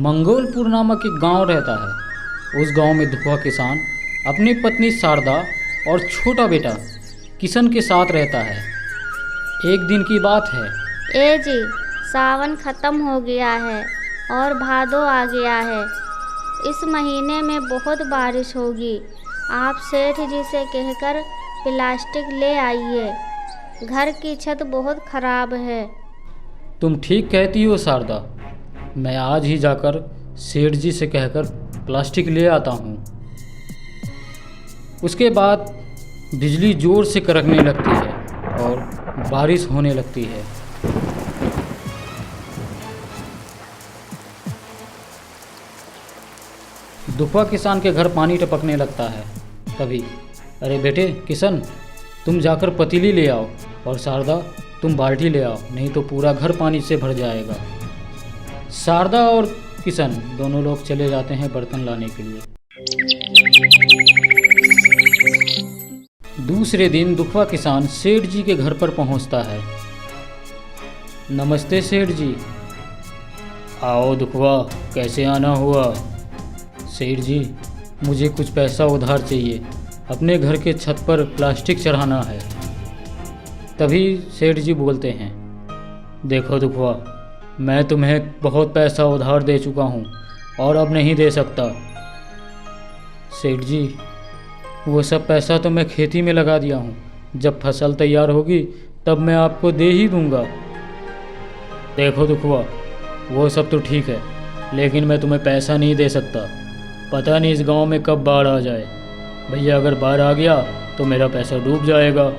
मंगोलपुर नामक एक गांव रहता है। उस गांव में दुखवा किसान अपनी पत्नी शारदा और छोटा बेटा किशन के साथ रहता है। एक दिन की बात है। ए जी, सावन खत्म हो गया है और भादो आ गया है। इस महीने में बहुत बारिश होगी। आप सेठ जी से कहकर प्लास्टिक ले आइए। घर की छत बहुत खराब है। तुम ठीक कहती हो शारदा, मैं आज ही जाकर सेठ जी से कहकर प्लास्टिक ले आता हूँ। उसके बाद बिजली जोर से कड़कने लगती है और बारिश होने लगती है। दुखवा किसान के घर पानी टपकने लगता है। तभी अरे बेटे किशन, तुम जाकर पतीली ले आओ और शारदा तुम बाल्टी ले आओ, नहीं तो पूरा घर पानी से भर जाएगा। शारदा और किशन दोनों लोग चले जाते हैं बर्तन लाने के लिए। दूसरे दिन दुखवा किसान सेठ जी के घर पर पहुंचता है। नमस्ते सेठ जी। आओ दुखवा, कैसे आना हुआ? सेठ जी, मुझे कुछ पैसा उधार चाहिए, अपने घर के छत पर प्लास्टिक चढ़ाना है। तभी सेठ जी बोलते हैं, देखो दुखवा, मैं तुम्हें बहुत पैसा उधार दे चुका हूँ और अब नहीं दे सकता। सेठ जी, वो सब पैसा तो मैं खेती में लगा दिया हूँ, जब फसल तैयार होगी तब मैं आपको दे ही दूँगा। देखो दुखवा, वो सब तो ठीक है, लेकिन मैं तुम्हें पैसा नहीं दे सकता। पता नहीं इस गांव में कब बाढ़ आ जाए। भैया, अगर बाढ़ आ गया तो मेरा पैसा डूब जाएगा।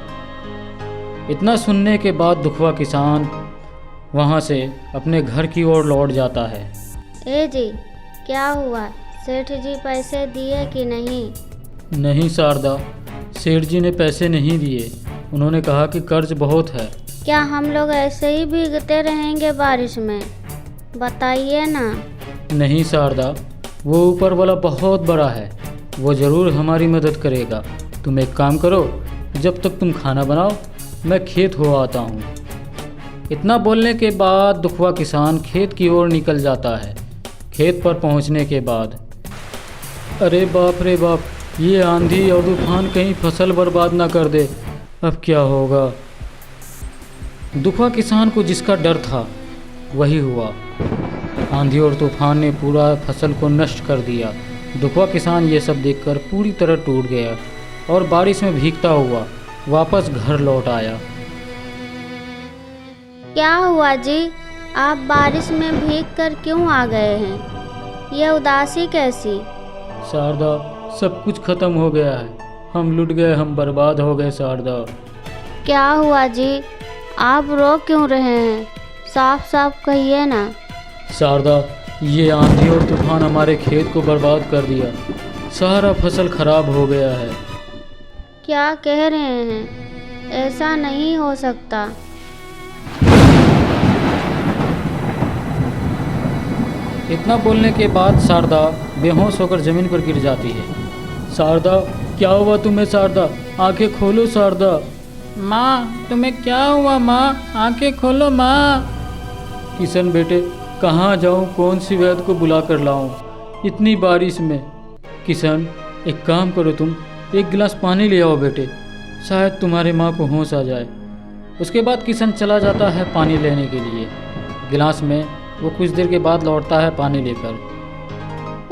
इतना सुनने के बाद दुखवा किसान वहां से अपने घर की ओर लौट जाता है। ए जी, क्या हुआ? सेठ जी पैसे दिए कि नहीं? नहीं शारदा, सेठ जी ने पैसे नहीं दिए। उन्होंने कहा कि कर्ज बहुत है। क्या हम लोग ऐसे ही भीगते रहेंगे बारिश में? बताइए ना। नहीं शारदा, वो ऊपर वाला बहुत बड़ा है, वो ज़रूर हमारी मदद करेगा। तुम एक काम करो, जब तक तुम खाना बनाओ मैं खेत हो आता हूँ। इतना बोलने के बाद दुखवा किसान खेत की ओर निकल जाता है। खेत पर पहुँचने के बाद अरे बाप रे बाप, ये आंधी और तूफान कहीं फसल बर्बाद ना कर दे, अब क्या होगा। दुखवा किसान को जिसका डर था वही हुआ। आंधी और तूफान ने पूरा फसल को नष्ट कर दिया। दुखवा किसान ये सब देखकर पूरी तरह टूट गया और बारिश में भीगता हुआ वापस घर लौट आया। क्या हुआ जी? आप बारिश में भीग कर क्यों आ गए हैं? ये उदासी कैसी? शारदा, सब कुछ खत्म हो गया है, हम लुट गए, हम बर्बाद हो गए शारदा। क्या हुआ जी? आप रो क्यों रहे हैं? साफ साफ कहिए ना। शारदा, ये आंधी और तूफान हमारे खेत को बर्बाद कर दिया, सारा फसल खराब हो गया है। क्या कह रहे हैं? ऐसा नहीं हो सकता। इतना बोलने के बाद शारदा बेहोश होकर ज़मीन पर गिर जाती है। शारदा, क्या हुआ तुम्हें? शारदा, आंखें खोलो शारदा। माँ, तुम्हें क्या हुआ माँ? आंखें खोलो माँ। किशन बेटे, कहाँ जाऊँ, कौन सी वैद्य को बुला कर लाऊं इतनी बारिश में? किशन, एक काम करो, तुम एक गिलास पानी ले आओ बेटे, शायद तुम्हारे माँ को होश आ जाए। उसके बाद किशन चला जाता है पानी लेने के लिए। गिलास में वो कुछ देर के बाद लौटता है पानी लेकर।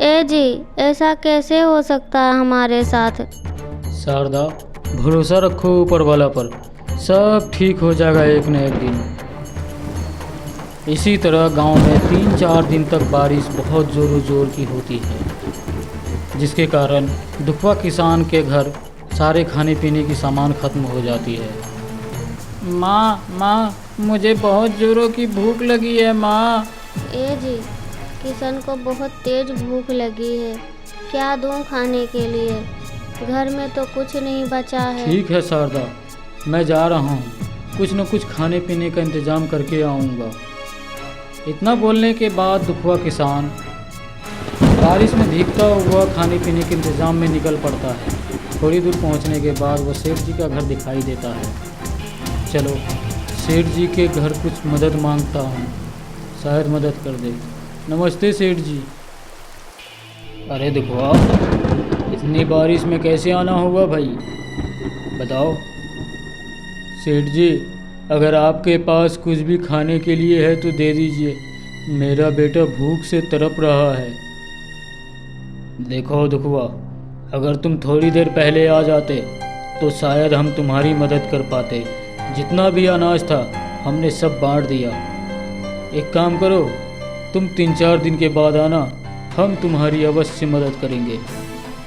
ए जी, ऐसा कैसे हो सकता है हमारे साथ? शारदा, भरोसा रखो ऊपर वाला पर, सब ठीक हो जाएगा एक न एक दिन। इसी तरह गांव में 3-4 दिन तक बारिश बहुत ज़ोरों ज़ोर की होती है, जिसके कारण दुखवा किसान के घर सारे खाने पीने की सामान ख़त्म हो जाती है। माँ, मुझे बहुत ज़ोरों की भूख लगी है माँ। ए जी, किशन को बहुत तेज भूख लगी है, क्या दूँ खाने के लिए? घर में तो कुछ नहीं बचा है। ठीक है शारदा, मैं जा रहा हूँ, कुछ न कुछ खाने पीने का इंतज़ाम करके आऊँगा। इतना बोलने के बाद दुखवा किसान बारिश में भीगता हुआ खाने पीने के इंतज़ाम में निकल पड़ता है। थोड़ी दूर पहुंचने के बाद वो सेठ जी का घर दिखाई देता है। चलो सेठ जी के घर कुछ मदद मांगता हूँ, शायद मदद कर दे। नमस्ते सेठ जी। अरे दुखवा, इतनी बारिश में कैसे आना हुआ भाई, बताओ। सेठ जी, अगर आपके पास कुछ भी खाने के लिए है तो दे दीजिए, मेरा बेटा भूख से तड़प रहा है। देखो दुखवा, अगर तुम थोड़ी देर पहले आ जाते तो शायद हम तुम्हारी मदद कर पाते। जितना भी अनाज था हमने सब बांट दिया। एक काम करो, तुम 3-4 दिन के बाद आना, हम तुम्हारी अवश्य मदद करेंगे।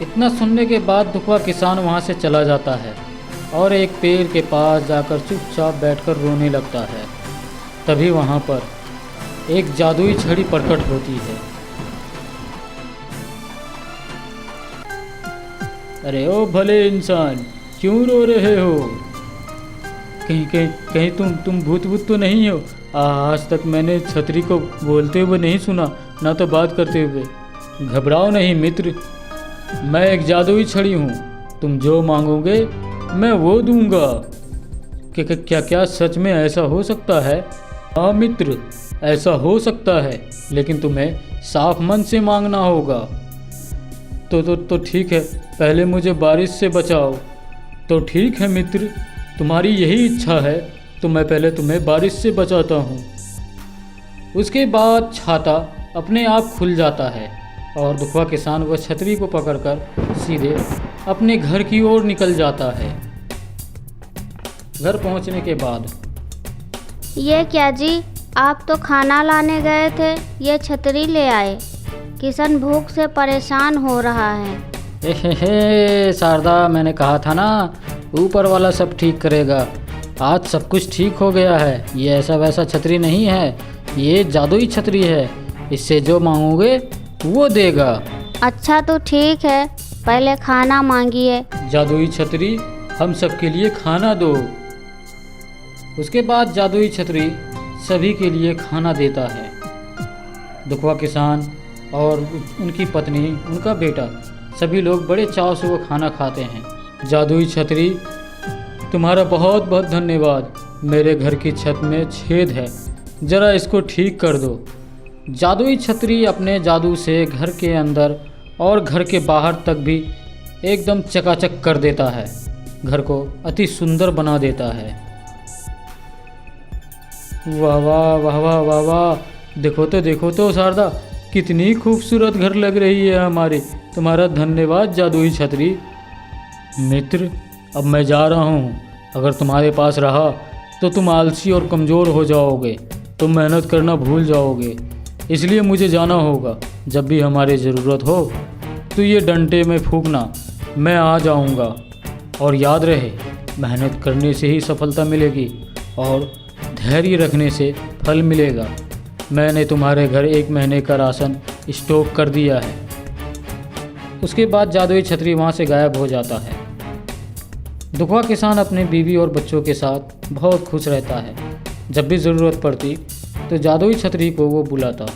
इतना सुनने के बाद दुखवा किसान वहाँ से चला जाता है और एक पेड़ के पास जाकर चुपचाप बैठकर रोने लगता है। तभी वहाँ पर एक जादुई छड़ी प्रकट होती है। अरे ओ भले इंसान, क्यों रो रहे हो? कहीं कहीं कहीं तुम भूत तो नहीं हो? आज तक मैंने छतरी को बोलते हुए नहीं सुना, ना तो बात करते हुए। घबराओ नहीं मित्र, मैं एक जादुई छड़ी हूँ। तुम जो मांगोगे मैं वो दूंगा। क्या सच में ऐसा हो सकता है? हाँ मित्र, ऐसा हो सकता है, लेकिन तुम्हें साफ मन से मांगना होगा। तो ठीक है, पहले मुझे बारिश से बचाओ। तो ठीक है मित्र, तुम्हारी यही इच्छा है तो मैं पहले तुम्हें बारिश से बचाता हूँ। उसके बाद छाता अपने आप खुल जाता है और दुखवा किसान वह छतरी को पकड़कर सीधे अपने घर की ओर निकल जाता है। घर पहुँचने के बाद, ये क्या जी, आप तो खाना लाने गए थे, ये छतरी ले आए। किशन भूख से परेशान हो रहा है। हे शारदा, मैंने कहा था ना, ऊपर वाला सब ठीक करेगा। आज सब कुछ ठीक हो गया है। ये ऐसा वैसा छतरी नहीं है, ये जादुई छतरी है। इससे जो मांगोगे वो देगा। अच्छा तो ठीक है, पहले खाना मांगिए। जादुई छतरी, हम सबके लिए खाना दो। उसके बाद जादुई छतरी सभी के लिए खाना देता है। दुखवा किसान और उनकी पत्नी, उनका बेटा, सभी लोग बड़े चाव से वो खाना खाते हैं। जादुई छतरी, तुम्हारा बहुत बहुत धन्यवाद। मेरे घर की छत में छेद है, ज़रा इसको ठीक कर दो। जादुई छतरी अपने जादू से घर के अंदर और घर के बाहर तक भी एकदम चकाचक कर देता है, घर को अति सुंदर बना देता है। वाह वाह वाह वाह वाह वाह, देखो तो शारदा, कितनी खूबसूरत घर लग रही है हमारी। तुम्हारा धन्यवाद जादुई छतरी। मित्र, अब मैं जा रहा हूँ। अगर तुम्हारे पास रहा तो तुम आलसी और कमज़ोर हो जाओगे, तुम मेहनत करना भूल जाओगे। इसलिए मुझे जाना होगा। जब भी हमारी ज़रूरत हो तो ये डंडे में फूंकना, मैं आ जाऊँगा। और याद रहे, मेहनत करने से ही सफलता मिलेगी और धैर्य रखने से फल मिलेगा। मैंने तुम्हारे घर 1 महीने का राशन स्टॉक कर दिया है। उसके बाद जादुई छतरी वहाँ से गायब हो जाता है। दुखवा किसान अपने बीवी और बच्चों के साथ बहुत खुश रहता है। जब भी ज़रूरत पड़ती तो जादुई छतरी को वो बुलाता।